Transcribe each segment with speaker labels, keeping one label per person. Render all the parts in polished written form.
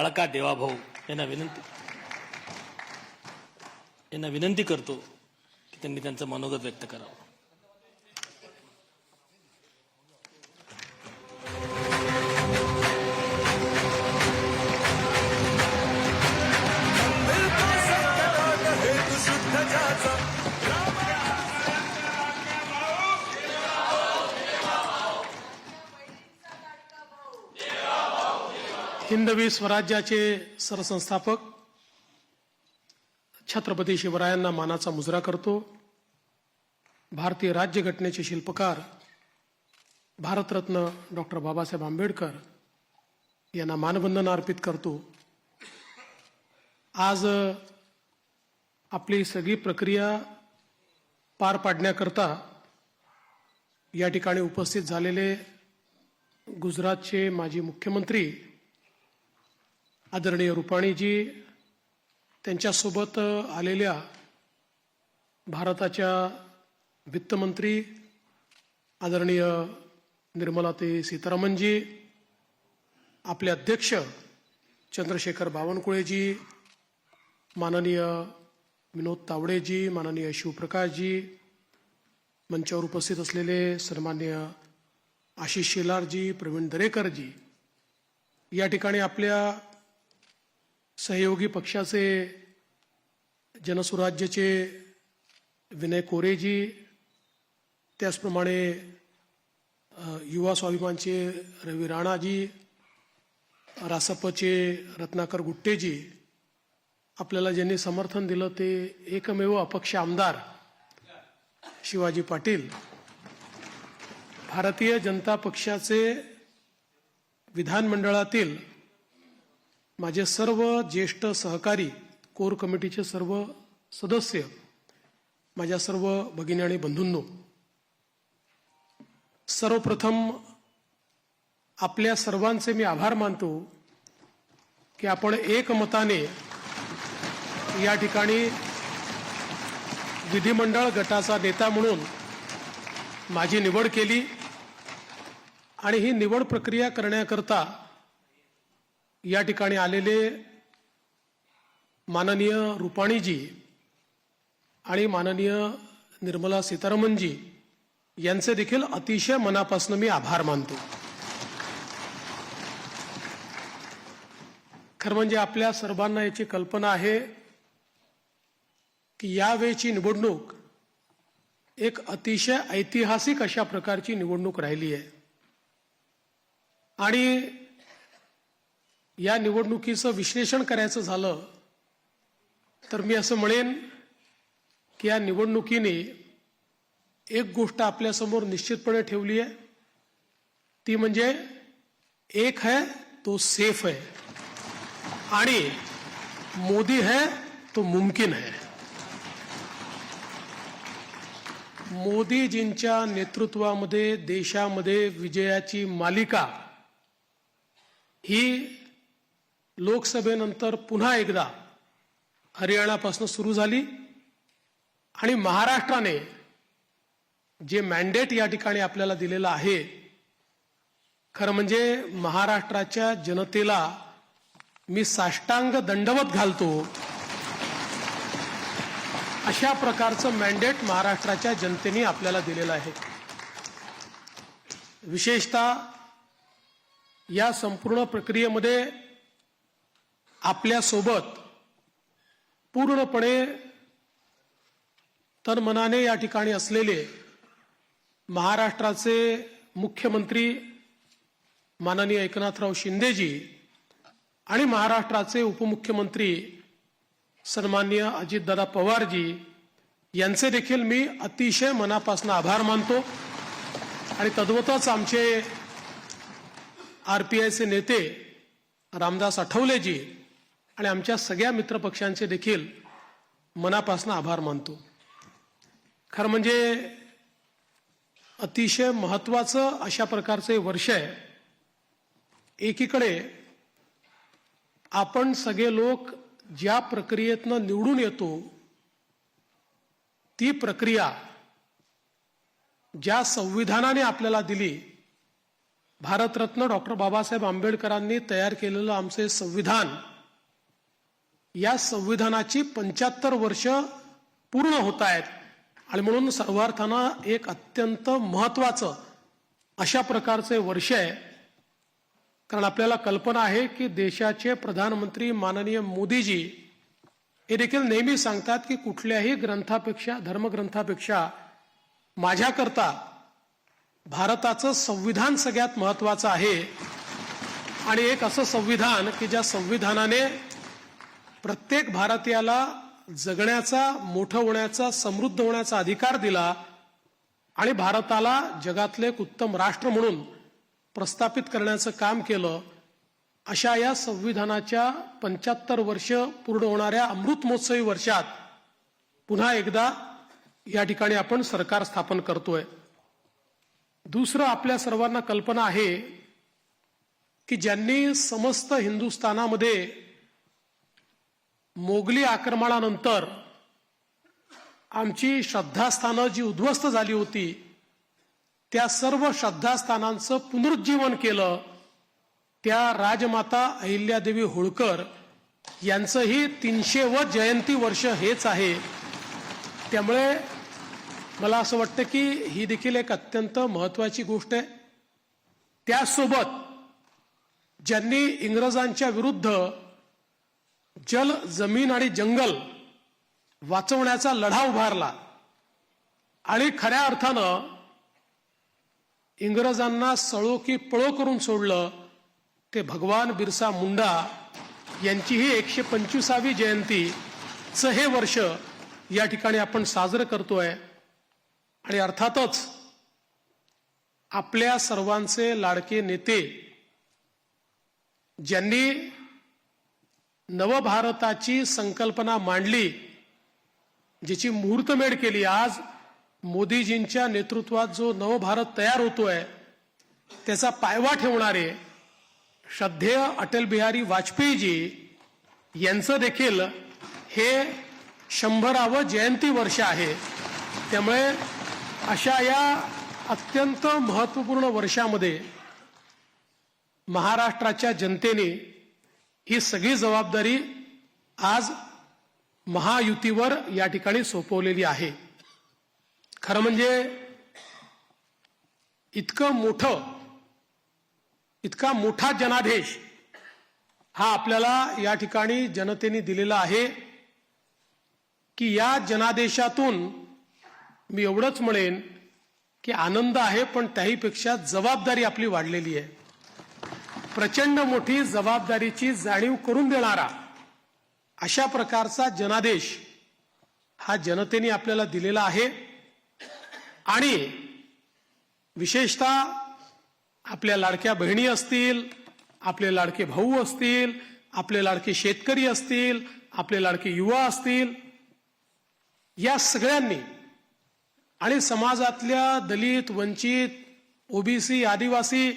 Speaker 1: लाडका देवाभाऊ यांना विनंती करतो की त्यांनी त्यांचं मनोगत व्यक्त करावं.
Speaker 2: हिंदवी स्वराज्याचे सरसंस्थापक छत्रपती शिवरायांना मानाचा मुजरा करतो. भारतीय राज्यघटनेचे शिल्पकार भारतरत्न डॉक्टर बाबासाहेब आंबेडकर यांना मानवंदना अर्पित करतो. आज आपली सगळी प्रक्रिया पार पाडण्याकरता या ठिकाणी उपस्थित झालेले गुजरातचे माजी मुख्यमंत्री आदरणीय रुपाणीजी, त्यांच्यासोबत आलेल्या भारताच्या वित्तमंत्री आदरणीय निर्मलाताई सीतारामनजी, आपले अध्यक्ष चंद्रशेखर बावनकुळेजी, माननीय विनोद तावडेजी, माननीय शिवप्रकाशजी, मंचावर उपस्थित असलेले सन्माननीय आशिष शेलारजी, प्रवीण दरेकरजी, या ठिकाणी आपल्या सहयोगी पक्षाचे जनसुराज्याचे विनय कोरेजी, त्याचप्रमाणे युवा स्वाभिमानचे रवी राणाजी, रासपचे रत्नाकर गुट्टेजी, आपल्याला ज्यांनी समर्थन दिलं ते एकमेव अपक्ष आमदार शिवाजी पाटील, भारतीय जनता पक्षाचे विधानमंडळातील माझे सर्व ज्येष्ठ सहकारी, कोर कमिटीचे सर्व सदस्य, माझ्या सर्व भगिनी आणि बंधूंनो, सर्वप्रथम आपल्या सर्वांचे मी आभार मानतो की आपण एकमताने या ठिकाणी विधिमंडळ गटाचा नेता म्हणून माझी निवड केली आणि ही निवड प्रक्रिया करण्याकरता या ठिकाणी आलेले माननीय रुपाणीजी आणि माननीय निर्मला सीतारामनजी यांचे देखील अतिशय मनापासून मी आभार मानतो. खरं म्हणजे आपल्या सर्वांना याची कल्पना आहे की यावेळची निवडणूक एक अतिशय ऐतिहासिक अशा प्रकारची निवडणूक राहिली आहे आणि या निवडणुकीचं विश्लेषण करायचं झालं तर मी असं म्हणेन की या निवडणुकीने एक गोष्ट आपल्यासमोर निश्चितपणे ठेवली आहे, ती म्हणजे एक है तो सेफ है आणि मोदी है तो मुमकिन है. मोदीजींच्या नेतृत्वामध्ये देशामध्ये विजयाची मालिका ही लोकसभेनंतर पुन्हा एकदा हरियाणापासून सुरू झाली आणि महाराष्ट्राने जे मॅन्डेट या ठिकाणी आपल्याला दिलेलं आहे, खरं म्हणजे महाराष्ट्राच्या जनतेला मी साष्टांग दंडवत घालतो अशा प्रकारचं मॅन्डेट महाराष्ट्राच्या जनतेने आपल्याला दिलेलं आहे. विशेषतः या संपूर्ण प्रक्रियेमध्ये आपल्यासोबत पूर्णपणे तनमनाने या ठिकाणी असलेले महाराष्ट्राचे मुख्यमंत्री माननीय एकनाथराव शिंदेजी आणि महाराष्ट्राचे उपमुख्यमंत्री सन्माननीय अजितदादा पवारजी यांचे देखील मी अतिशय मनापासून आभार मानतो आणि तद्वतच आमचे आरपीआयचे नेते रामदास आठवलेजी आणि आमच्या सगळ्या मित्रपक्षांचे देखील मनापासून आभार मानतो. खरं म्हणजे अतिशय महत्त्वाचं अशा प्रकारचे वर्ष आहे. एकीकडे आपण सगळे लोक ज्या प्रक्रियेतनं निवडून येतो ती प्रक्रिया ज्या संविधानाने आपल्याला दिली, भारतरत्न डॉक्टर बाबासाहेब आंबेडकरांनी तयार केलेलं आमचे संविधान, या संविधानाची 75 वर्ष पूर्ण होत आहेत आणि म्हणून सर्वार्थानं एक अत्यंत महत्वाचं अशा प्रकारचे वर्ष आहे. कारण आपल्याला कल्पना आहे की देशाचे प्रधानमंत्री माननीय मोदीजी हे देखील नेहमी सांगतात की कुठल्याही ग्रंथापेक्षा, धर्मग्रंथापेक्षा माझ्याकरता भारताचं संविधान सगळ्यात महत्वाचं आहे. आणि एक असं संविधान की ज्या संविधानाने प्रत्येक भारतीयाला जगण्याचा, मोठं होण्याचा, समृद्ध होण्याचा अधिकार दिला आणि भारताला जगातले एक उत्तम राष्ट्र म्हणून प्रस्थापित करण्याचं काम केलं. अशा या संविधानाच्या 75 वर्ष पूर्ण होणाऱ्या अमृत महोत्सवी वर्षात पुन्हा एकदा या ठिकाणी आपण सरकार स्थापन करतोय. दुसरं, आपल्या सर्वांना कल्पना आहे की ज्यांनी समस्त हिंदुस्थानामध्ये मोगली आक्रमणानंतर आमची श्रद्धास्थानं जी उद्ध्वस्त झाली होती, त्या सर्व श्रद्धास्थानांचं पुनरुज्जीवन केलं. त्या राजमाता अहिल्यादेवी होळकर यांचंही 300व जयंती वर्ष हेच आहे. त्यामुळे मला असं वाटतं की ही देखील एक अत्यंत महत्वाची गोष्ट आहे. त्यासोबत ज्यांनी इंग्रजांच्या विरुद्ध जल, जमीन आणि जंगल वाचवण्याचा लढा उभारला आणि खऱ्या अर्थानं इंग्रजांना सळो की पळो करून सोडलं, ते भगवान बिरसा मुंडा यांचीही 125वी जयंतीचं हे वर्ष या ठिकाणी आपण साजरं करतोय. आणि अर्थातच आपल्या सर्वांचे लाडके नेते ज्यांनी नवभारताची संकल्पना मांडली, जिची मुहूर्तमेढ केली, आज मोदीजींच्या नेतृत्वात जो नवभारत तयार होतोय त्याचा पायवा ठेवणारे श्रद्धेय अटल बिहारी वाजपेयीजी यांचं देखील हे 100वे जयंती वर्ष आहे. त्यामुळे अशा या अत्यंत महत्वपूर्ण वर्षामध्ये महाराष्ट्राच्या जनतेने ही सगळी जबाबदारी आज महायुतीवर या ठिकाणी सोपवलेली आहे. खरं म्हणजे इतका मोठा जनादेश हा आपल्याला या ठिकाणी जनतेने दिलेला आहे की या जनादेशातून मी एवढंच म्हणेन की आनंद आहे, पण त्याहीपेक्षा जबाबदारी आपली वाढलेली आहे. प्रचंड मोठी जबाबदारीची जाणीव करून देणारा अशा प्रकारचा जनादेश हा जनतेने आपल्याला दिलेला आहे. आणि विशेषतः आपल्या लाडक्या बहिणी असतील, आपले लाडके भाऊ असतील, आपले लाडके शेतकरी असतील, आपले लाडके युवा असतील, या सगळ्यांनी आणि समाजातल्या दलित, वंचित, ओबीसी, आदिवासी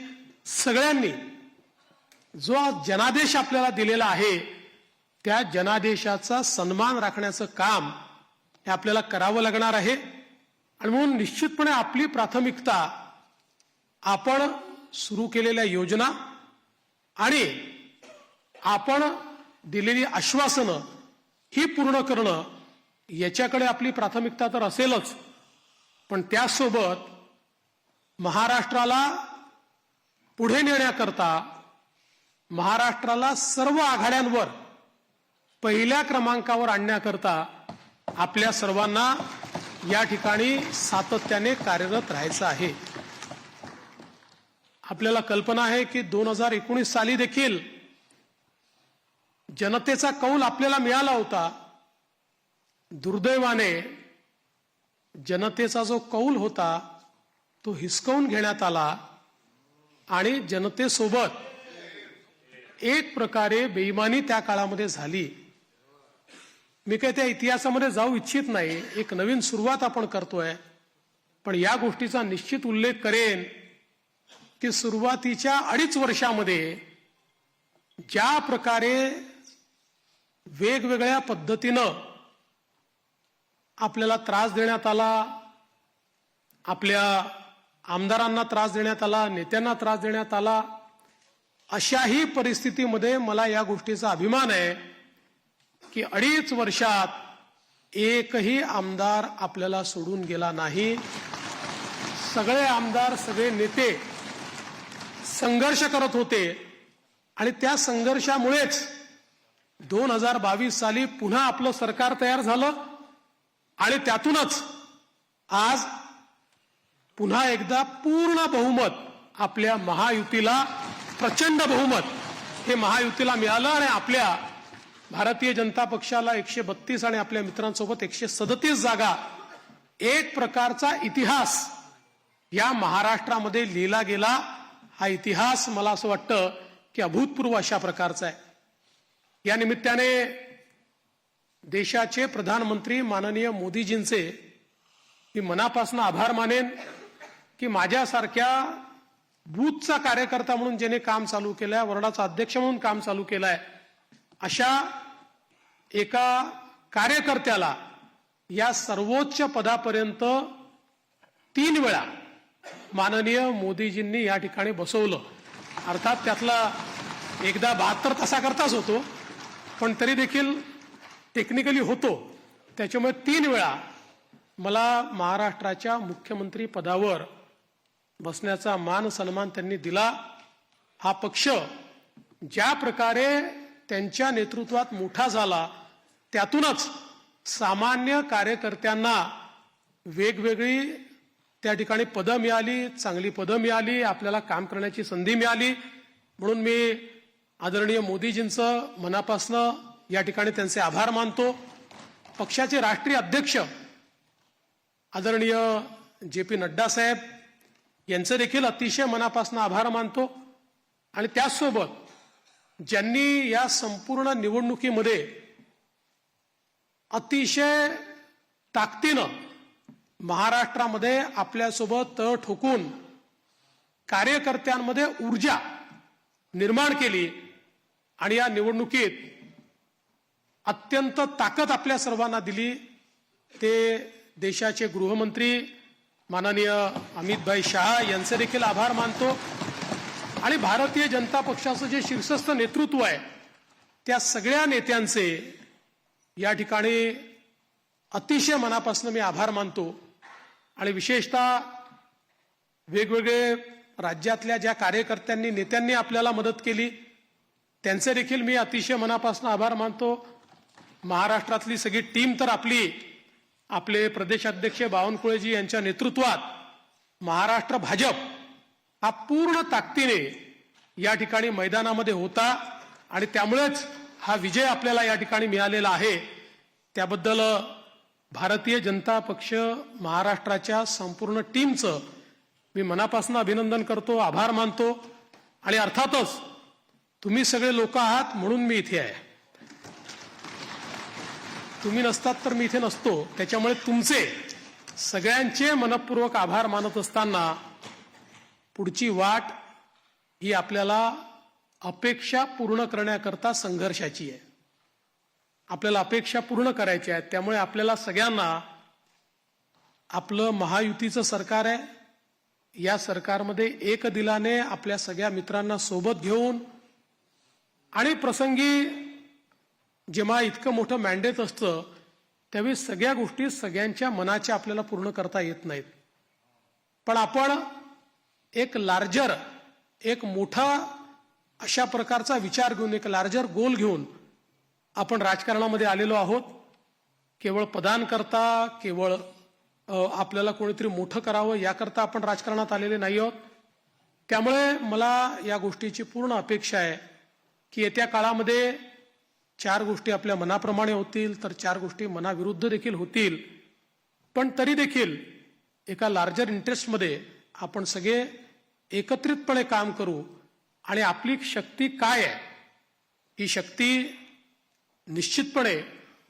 Speaker 2: सगळ्यांनी जो जनादेश आपल्याला दिलेला आहे त्या जनादेशाचा सन्मान राखण्याचं काम हे आपल्याला करावं लागणार आहे. आणि म्हणून निश्चितपणे आपली प्राथमिकता आपण सुरू केलेल्या योजना आणि आपण दिलेली आश्वासनं ही पूर्ण करणं याच्याकडे आपली प्राथमिकता तर असेलच, पण त्यासोबत महाराष्ट्राला पुढे नेण्याकरता, महाराष्ट्राला सर्व आघाड्यांवर पहिल्या क्रमांकावर आणण्याकरता आपल्या सर्वांना या ठिकाणी सातत्याने कार्यरत राहायचं आहे. आपल्याला कल्पना आहे की 2019 साली देखील जनतेचा कौल आपल्याला मिळाला होता. दुर्दैवाने जनतेचा जो कौल होता तो हिसकावून घेण्यात आला आणि जनतेसोबत एक प्रकारे बेईमानी त्या काळामध्ये झाली. मी काही त्या इतिहासामध्ये जाऊ इच्छित नाही, एक नवीन सुरुवात आपण करतोय, पण या गोष्टीचा निश्चित उल्लेख करेन की सुरुवातीच्या 2.5 वर्षामध्ये ज्या प्रकारे वेगवेगळ्या पद्धतीनं आपल्याला त्रास देण्यात आला, आपल्या आमदारांना त्रास देण्यात आला, नेत्यांना त्रास देण्यात आला. अशाही परिस्थितीमध्ये मला या गोष्टीचा अभिमान आहे की 2.5 वर्षात एकही आमदार आपल्याला सोडून गेला नाही. सगळे आमदार, सगळे नेते संघर्ष करत होते आणि त्या संघर्षामुळेच 2022 साली पुन्हा आपलं सरकार तयार झालं आणि त्यातूनच आज पुन्हा एकदा पूर्ण बहुमत आपल्या महायुतीला, प्रचंड बहुमत हे महायुतीला मिळालं आणि आपल्या भारतीय जनता पक्षाला 132 आणि आपल्या मित्रांसोबत 137 जागा, एक प्रकारचा इतिहास या महाराष्ट्रामध्ये लिहिला गेला. हा इतिहास मला असं वाटतं की अभूतपूर्व अशा प्रकारचा आहे. या निमित्ताने देशाचे प्रधानमंत्री माननीय मोदीजींचे मी मनापासून आभार मानेन की माझ्यासारख्या बूथचा कार्यकर्ता म्हणून ज्याने काम चालू केलंय, वॉर्डाचा अध्यक्ष म्हणून काम चालू केलंय, अशा एका कार्यकर्त्याला या सर्वोच्च पदापर्यंत 3 वेळा माननीय मोदीजींनी या ठिकाणी बसवलं. अर्थात त्यातला एकदा 72 तासाकरताच होतो, पण तरी देखील टेक्निकली होतो. त्याच्यामुळे 3 वेळा मला महाराष्ट्राच्या मुख्यमंत्री पदावर बसण्याचा मान सन्मान त्यांनी दिला. हा पक्ष ज्या प्रकारे त्यांच्या नेतृत्वात मोठा झाला, त्यातूनच सामान्य कार्यकर्त्यांना वेगवेगळी त्या ठिकाणी पदं मिळाली, चांगली पदं मिळाली, आपल्याला काम करण्याची संधी मिळाली. म्हणून मी आदरणीय मोदीजींचं मनापासनं या ठिकाणी त्यांचे आभार मानतो. पक्षाचे राष्ट्रीय अध्यक्ष आदरणीय JP नड्डा साहेब यांचे देखील अतिशय मनापासून आभार मानतो. आणि त्याचसोबत ज्यांनी या संपूर्ण निवडणुकीमध्ये अतिशय ताकदीनं महाराष्ट्रामध्ये आपल्यासोबत तळ ठोकून कार्यकर्त्यांमध्ये ऊर्जा निर्माण केली आणि या निवडणुकीत अत्यंत ताकद आपल्या सर्वांना दिली, ते देशाचे गृहमंत्री माननीय अमितभाई शहा यांचे देखील आभार मानतो. आणि भारतीय जनता पक्षाचं जे शीर्षस्थ नेतृत्व आहे, त्या सगळ्या नेत्यांचे या ठिकाणी अतिशय मनापासून मी आभार मानतो. आणि विशेषतः वेगवेगळे राज्यातल्या ज्या कार्यकर्त्यांनी, नेत्यांनी आपल्याला मदत केली, त्यांचे देखील मी अतिशय मनापासून आभार मानतो. महाराष्ट्रातली सगळी टीम तर आपले प्रदेशाध्यक्ष बावनकुळेजी यांच्या नेतृत्वात महाराष्ट्र भाजप हा पूर्ण ताकदीने या ठिकाणी मैदानामध्ये होता आणि त्यामुळेच हा विजय आपल्याला या ठिकाणी मिळालेला आहे. त्याबद्दल भारतीय जनता पक्ष महाराष्ट्राच्या संपूर्ण टीमचं मी मनापासून अभिनंदन करतो, आभार मानतो. आणि अर्थातच तुम्ही सगळे लोक आहात म्हणून मी इथे आहे. तुम्ही नसतात तर मी इथे नसतो. त्याच्यामुळे तुमचे सगळ्यांचे मनपूर्वक आभार मानत असताना पुढची वाट ही आपल्याला अपेक्षा पूर्ण करण्याकरता संघर्षाची आहे. आपल्याला अपेक्षा पूर्ण करायची आहेत. त्यामुळे आपल्याला सगळ्यांना आपलं महायुतीचं सरकार आहे, या सरकारमध्ये एक दिलाने आपल्या सगळ्या मित्रांना सोबत घेऊन आणि प्रसंगी जेव्हा इतकं मोठं मॅन्डेट असतं त्यावेळी सगळ्या गोष्टी सगळ्यांच्या मनाच्या आपल्याला पूर्ण करता येत नाहीत. पण आपण एक लार्जर, एक मोठा अशा प्रकारचा विचार घेऊन, एक लार्जर गोल घेऊन आपण राजकारणामध्ये आलेलो आहोत. केवळ पदांकरता, केवळ आपल्याला कोणीतरी मोठं करावं याकरता आपण राजकारणात आलेले नाही आहोत. त्यामुळे मला या गोष्टीची पूर्ण अपेक्षा आहे की येत्या काळामध्ये 4 गोष्टी आपल्या मनाप्रमाणे होतील, तर 4 गोष्टी मनाविरुद्ध देखील होतील. पण तरी देखील एका लार्जर इंटरेस्टमध्ये आपण सगळे एकत्रितपणे काम करू आणि आपली शक्ती काय आहे ही शक्ती निश्चितपणे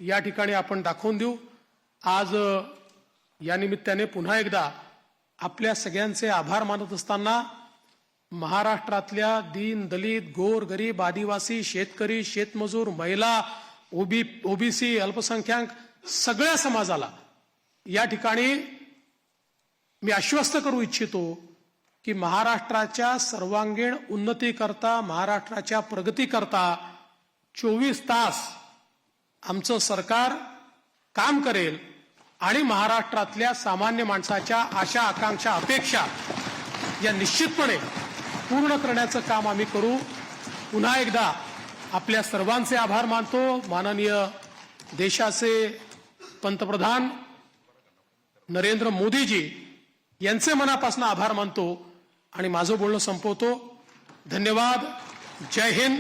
Speaker 2: या ठिकाणी आपण दाखवून देऊ. आज या निमित्ताने पुन्हा एकदा आपल्या सगळ्यांचे आभार मानत असताना महाराष्ट्रातल्या दीन, दलित, गोर, गरीब, आदिवासी, शेतकरी, शेतमजूर, महिला, ओबीसी, अल्पसंख्याक सगळ्या समाजाला या ठिकाणी मी आश्वस्त करू इच्छितो की महाराष्ट्राच्या सर्वांगीण उन्नतीकरता, महाराष्ट्राच्या प्रगतीकरता 24 तास आमचं सरकार काम करेल आणि महाराष्ट्रातल्या सामान्य माणसाच्या आशा, आकांक्षा, अपेक्षा या निश्चितपणे पूर्ण करण्याचं काम आम्ही करू. पुन्हा एकदा आपल्या सर्वांचे आभार मानतो. माननीय देशाचे पंतप्रधान नरेंद्र मोदीजी यांचे मनापासून आभार मानतो आणि माझं बोलणं संपवतो. धन्यवाद. जय हिंद,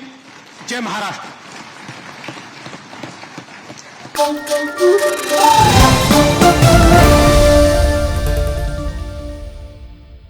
Speaker 2: जय महाराष्ट्र.